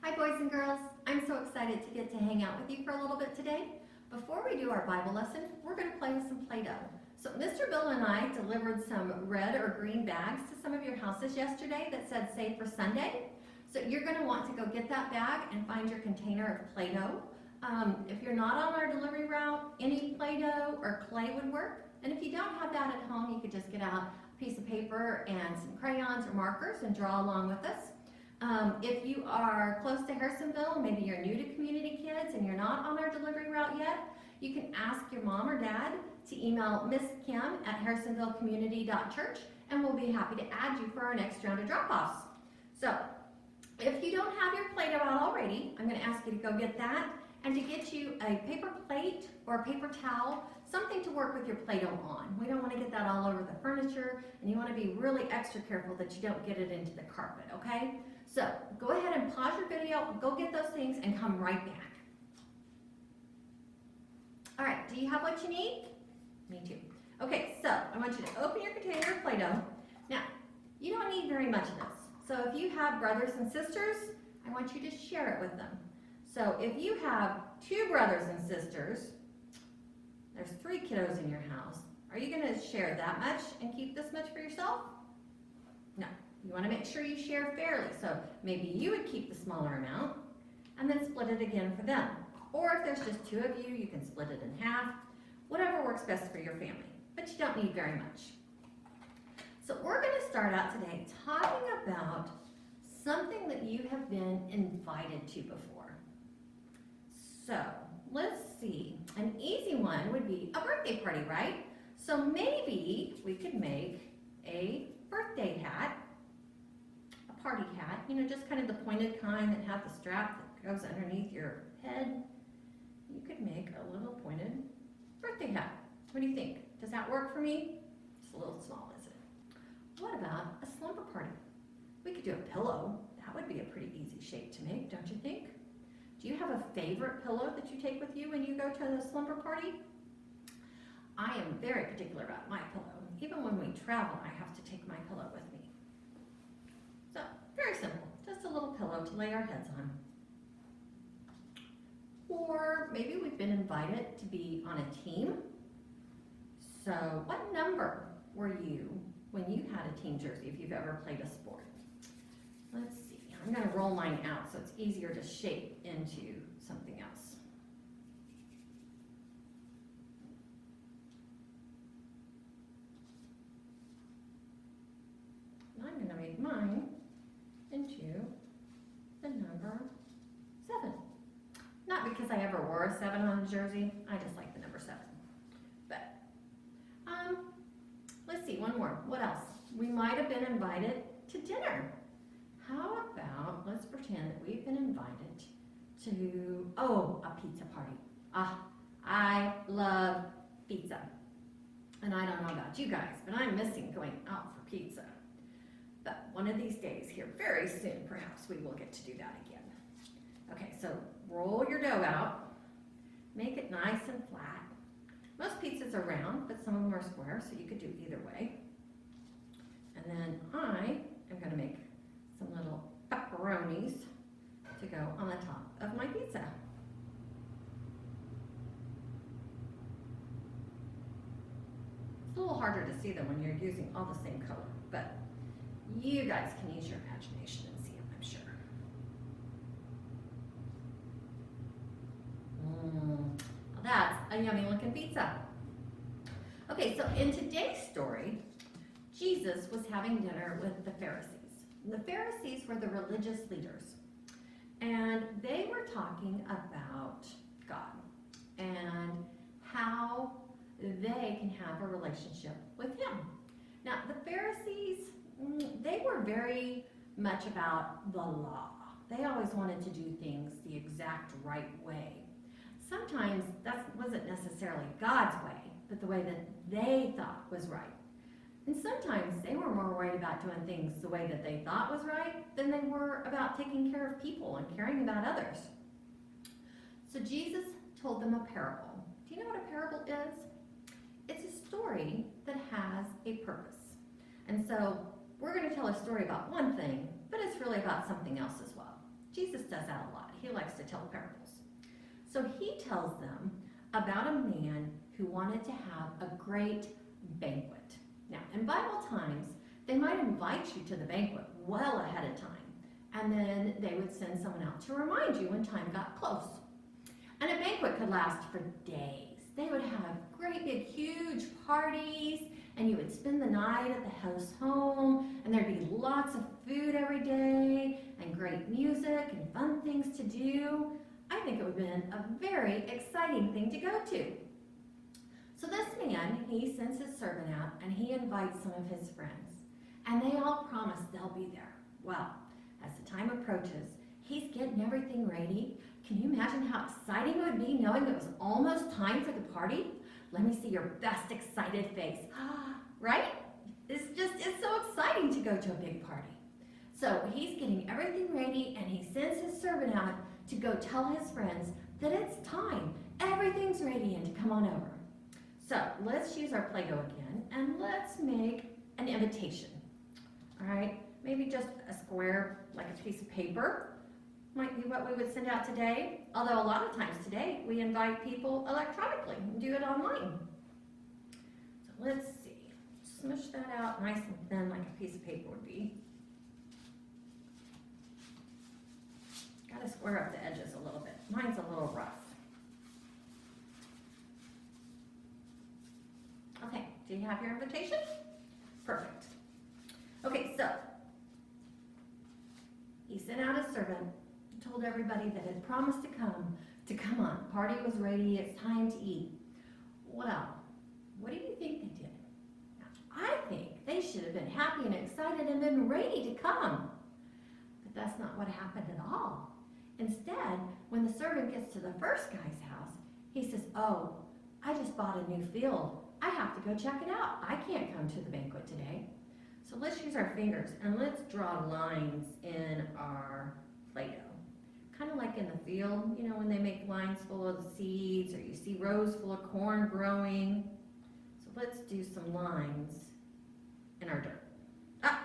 Hi boys and girls, I'm so excited to get to hang out with you for a little bit today. Before we do our Bible lesson, we're going to play with some Play-Doh. So Mr. Bill and I delivered some red or green bags to some of your houses yesterday that said Save for Sunday. So you're going to want to go get that bag and find your container of Play-Doh. If you're not on our delivery route, any Play-Doh or clay would work. And if you don't have that at home, you could just get out a piece of paper and some crayons or markers and draw along with us. If you are close to Harrisonville, maybe you're new to Community Kids and you're not on our delivery route yet, you can ask your mom or dad to email Miss Kim at harrisonvillecommunity.church and we'll be happy to add you for our next round of drop-offs. So, if you don't have your Play-Doh out already, I'm going to ask you to go get that and to get you a paper plate or a paper towel, something to work with your Play-Doh on. We don't want to get that all over the furniture, and you want to be really extra careful that you don't get it into the carpet, okay? So go ahead and pause your video, go get those things, and come right back. All right, do you have what you need? Me too. Okay, so I want you to open your container of Play-Doh. Now, you don't need very much of this. So if you have brothers and sisters, I want you to share it with them. So if you have 2 brothers and sisters, there's 3 kiddos in your house, are you going to share that much and keep this much for yourself? No. You want to make sure you share fairly. So maybe you would keep the smaller amount and then split it again for them. Or if there's just 2 of you, you can split it in half. Whatever works best for your family. But you don't need very much. So we're going to start out today talking about something that you have been invited to before. So let's see. An easy one would be a birthday party, right? So maybe we could make a birthday hat, a party hat, you know, just kind of the pointed kind that have the strap that goes underneath your head. You could make a little pointed birthday hat. What do you think? Does that work for me? It's a little small, is it? What about a slumber party? We could do a pillow. That would be a pretty easy shape to make, don't you think? Do you have a favorite pillow that you take with you when you go to the slumber party? I am very particular about my pillow. Even when we travel, I have to take my pillow with me. So, very simple. Just a little pillow to lay our heads on. Or maybe we've been invited to be on a team. So, what number were you when you had a team jersey, if you've ever played a sport? Let's see. I'm going to roll mine out so it's easier to shape into something else. And I'm going to make mine into the number 7. Not because I ever wore a 7 on a jersey, I just like the number 7. But, let's see, one more. What else? We might have been invited to dinner. How about, let's pretend that we've been invited to, a pizza party. I love pizza. And I don't know about you guys, but I'm missing going out for pizza. But one of these days here, very soon, perhaps we will get to do that again. Okay, so roll your dough out. Make it nice and flat. Most pizzas are round, but some of them are square, so you could do either way. And then I am going to make some little pepperonis to go on the top of my pizza. It's a little harder to see them when you're using all the same color, but you guys can use your imagination and see them, I'm sure. Well, that's a yummy looking pizza. Okay, so in today's story, Jesus was having dinner with the Pharisees. The Pharisees were the religious leaders, and they were talking about God and how they can have a relationship with Him. Now, the Pharisees, they were very much about the law. They always wanted to do things the exact right way. Sometimes that wasn't necessarily God's way, but the way that they thought was right. And sometimes they were more worried about doing things the way that they thought was right than they were about taking care of people and caring about others. So Jesus told them a parable. Do you know what a parable is? It's a story that has a purpose. And so we're going to tell a story about one thing, but it's really about something else as well. Jesus does that a lot. He likes to tell parables. So he tells them about a man who wanted to have a great banquet. Now, in Bible times, they might invite you to the banquet well ahead of time, and then they would send someone out to remind you when time got close. And a banquet could last for days. They would have great big huge parties, and you would spend the night at the host home, and there'd be lots of food every day, and great music and fun things to do. I think it would have been a very exciting thing to go to. So this man, he sends his servant out, and he invites some of his friends, and they all promise they'll be there. Well, as the time approaches, he's getting everything ready. Can you imagine how exciting it would be knowing it was almost time for the party? Let me see your best excited face. Right? It's so exciting to go to a big party. So he's getting everything ready, and he sends his servant out to go tell his friends that it's time. Everything's ready and to come on over. So let's use our Play-Doh again, and let's make an invitation. All right? Maybe just a square, like a piece of paper, might be what we would send out today. Although a lot of times today, we invite people electronically and do it online. So let's see. Smush that out nice and thin like a piece of paper would be. Got to square up the edges a little bit. Mine's a little rough. Okay, do you have your invitation? Perfect. Okay, so he sent out a servant, told everybody that had promised to come on. Party was ready, it's time to eat. Well, what do you think they did? I think they should have been happy and excited and been ready to come. But that's not what happened at all. Instead, when the servant gets to the first guy's house, he says, "Oh, I just bought a new field. I have to go check it out. I can't come to the banquet today." So let's use our fingers and let's draw lines in our Play-Doh. Kind of like in the field, you know, when they make lines full of seeds, or you see rows full of corn growing. So let's do some lines in our dirt.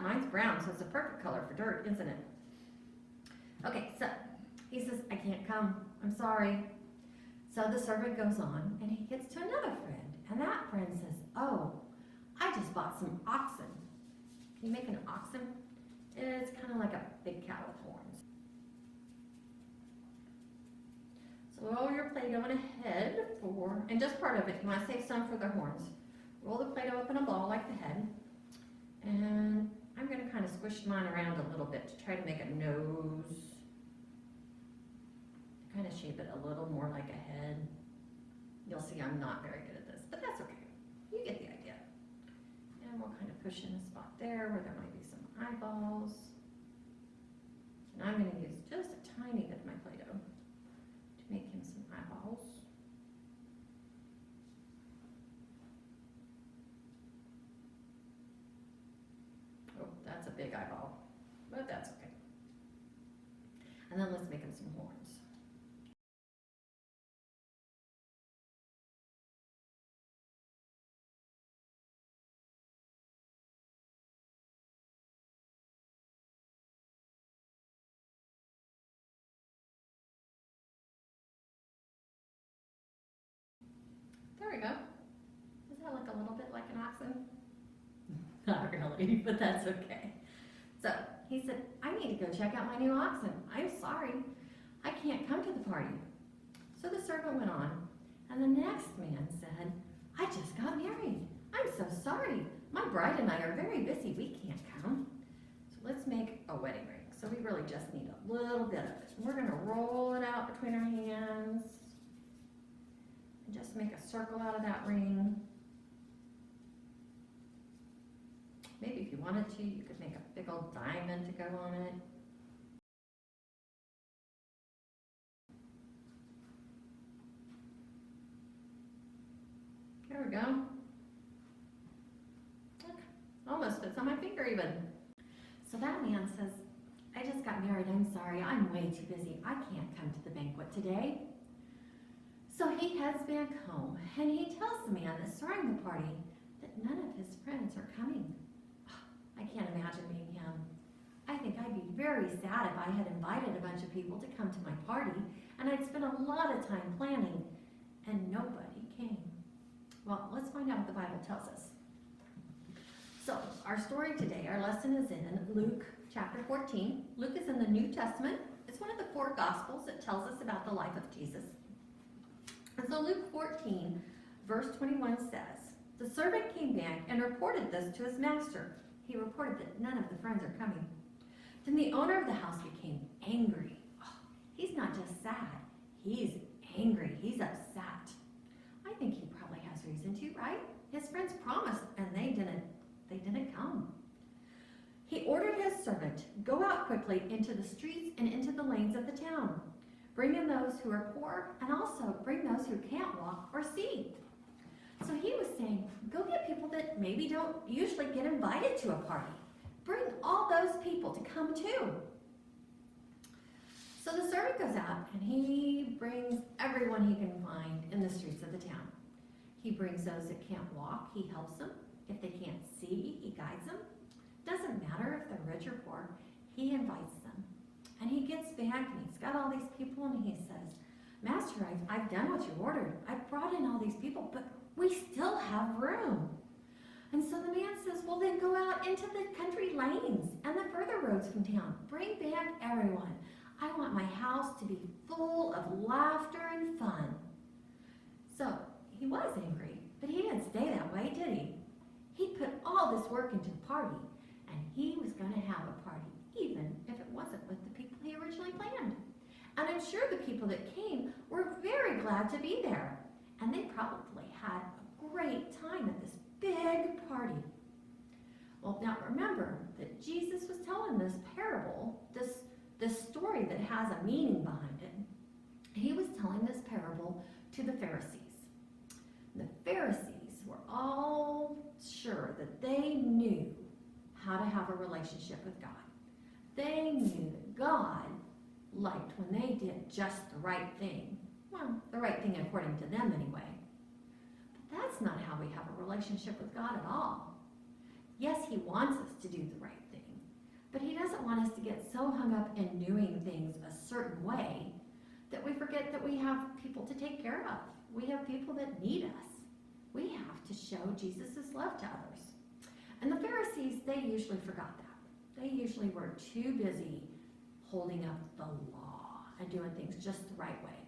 Mine's brown, so it's a perfect color for dirt, isn't it? Okay, so he says, "I can't come, I'm sorry." So the servant goes on, and he gets to another friend, and that friend says, "Oh, I just bought some oxen." Can you make an oxen? It's kind of like a big cow with horns. So roll your Play-Doh in a head and just part of it, you want to save some for the horns. Roll the Play-Doh up in a ball like the head, and I'm going to kind of squish mine around a little bit to try to make a nose. Kind of shape it a little more like a head. You'll see I'm not very good at this, but that's okay. You get the idea. And we'll kind of push in a spot there where there might be some eyeballs. And I'm going to use just a tiny bit of my Play-Doh to make him some eyeballs. Oh, that's a big eyeball, but that's okay. And then let's make him some horns. There we go. Does that look a little bit like an oxen? Not really, but that's okay. So he said, "I need to go check out my new oxen. I'm sorry, I can't come to the party." So the servant went on, and the next man said, "I just got married. I'm so sorry. My bride and I are very busy. We can't come." So let's make a wedding ring. So we really just need a little bit of it. We're going to roll it out between our hands. And just make a circle out of that ring. Maybe if you wanted to, you could make a big old diamond to go on it. There we go. Look, almost fits on my finger even. So that man says, "I just got married. I'm sorry. I'm way too busy. I can't come to the banquet today." So he heads back home, and he tells the man that's throwing the party that none of his friends are coming. I can't imagine being him. I think I'd be very sad if I had invited a bunch of people to come to my party, and I'd spent a lot of time planning, and nobody came. Well, let's find out what the Bible tells us. So, our story today, our lesson is in Luke chapter 14. Luke is in the New Testament. It's one of the 4 Gospels that tells us about the life of Jesus. And so Luke 14, verse 21 says, "The servant came back and reported this to his master." He reported that none of the friends are coming. Then the owner of the house became angry. Oh, he's not just sad, he's angry, he's upset. I think he probably has reason to, right? His friends promised and they didn't come. He ordered his servant, "Go out quickly into the streets and into the lanes of the town. Bring in those who are poor and also bring those who can't walk or see." So he was saying, go get people that maybe don't usually get invited to a party. Bring all those people to come too. So the servant goes out and he brings everyone he can find in the streets of the town. He brings those that can't walk, he helps them. If they can't see, he guides them. Doesn't matter if they're rich or poor, he invites them. And he gets back and he's got all these people and he says, "Master, I've done what you ordered. I've brought in all these people, but we still have room." And so the man says, "Well, then go out into the country lanes and the further roads from town. Bring back everyone. I want my house to be full of laughter and fun." So he was angry, but he didn't stay that way, did he? He put all this work into the party, and he was going to have a party, even if it wasn't with the people he originally planned. And I'm sure the people that came were very glad to be there, and they probably had a great time at this big party. Well, now remember that Jesus was telling this parable, this story that has a meaning behind it. He was telling this parable to the Pharisees. The Pharisees were all sure that they knew how to have a relationship with God. They knew that God liked when they did just the right thing. Well, the right thing according to them anyway. But that's not how we have a relationship with God at all. Yes, he wants us to do the right thing, but he doesn't want us to get so hung up in doing things a certain way that we forget that we have people to take care of. We have people that need us. We have to show Jesus' love to others. And the Pharisees, they usually forgot that. They usually were too busy holding up the law and doing things just the right way.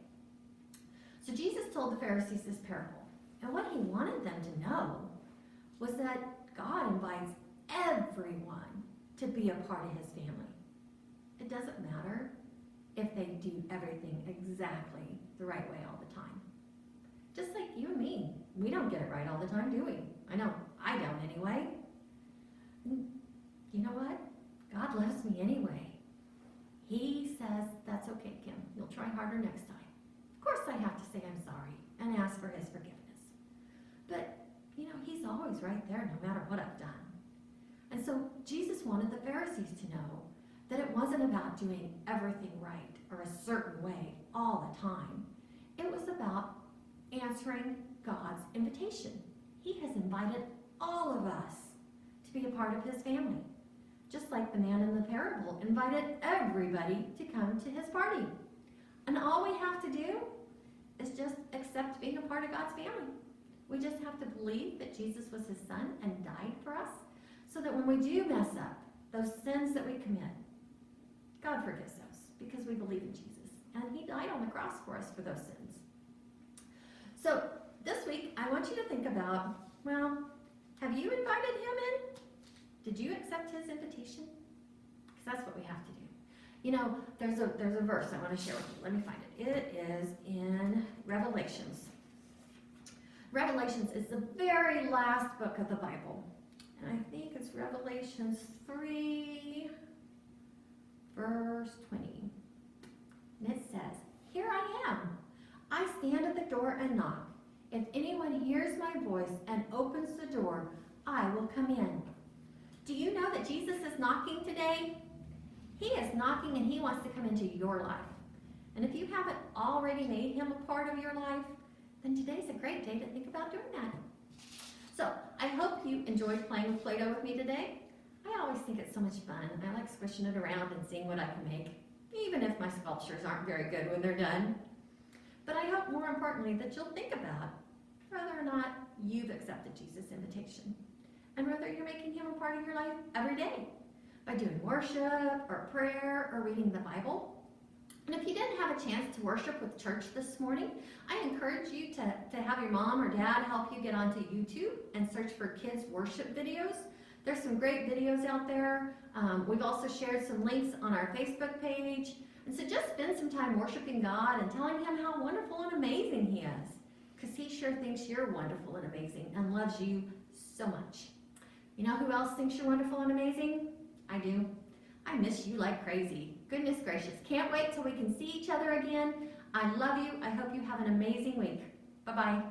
So Jesus told the Pharisees this parable. And what he wanted them to know was that God invites everyone to be a part of his family. It doesn't matter if they do everything exactly the right way all the time. Just like you and me. We don't get it right all the time, do we? I know I don't anyway. You know what? God loves me anyway. He says, "That's okay, Kim. You'll try harder next time." Of course I have to say I'm sorry and ask for his forgiveness. But, he's always right there no matter what I've done. And so Jesus wanted the Pharisees to know that it wasn't about doing everything right or a certain way all the time. It was about answering God's invitation. He has invited all of us to be a part of his family. Just like the man in the parable invited everybody to come to his party. And all we have to do is just accept being a part of God's family. We just have to believe that Jesus was his son and died for us, so that when we do mess up, those sins that we commit, God forgives us because we believe in Jesus. And he died on the cross for us for those sins. So this week, I want you to think about, have you invited him in? Did you accept his invitation? Because that's what we have to do. There's a verse I want to share with you. Let me find it. It is in Revelations. Revelations is the very last book of the Bible. And I think it's Revelations 3, verse 20. And it says, "Here I am. I stand at the door and knock. If anyone hears my voice and opens the door, I will come in." Do you know that Jesus is knocking today? He is knocking and he wants to come into your life. And if you haven't already made him a part of your life, then today's a great day to think about doing that. So I hope you enjoyed playing with Play-Doh with me today. I I always think it's so much fun. I like squishing it around and seeing what I can make, even if my sculptures aren't very good when they're done. But I hope more importantly that you'll think about whether or not you've accepted Jesus' invitation and whether you're making him a part of your life every day by doing worship or prayer or reading the Bible. And if you didn't have a chance to worship with church this morning, I encourage you to have your mom or dad help you get onto YouTube and search for kids worship videos. There's some great videos out there. We've also shared some links on our Facebook page. And so just spend some time worshiping God and telling him how wonderful and amazing he is, because he sure thinks you're wonderful and amazing and loves you so much. You know who else thinks you're wonderful and amazing? I do. I miss you like crazy. Goodness gracious. Can't wait till we can see each other again. I love you. I hope you have an amazing week. Bye-bye.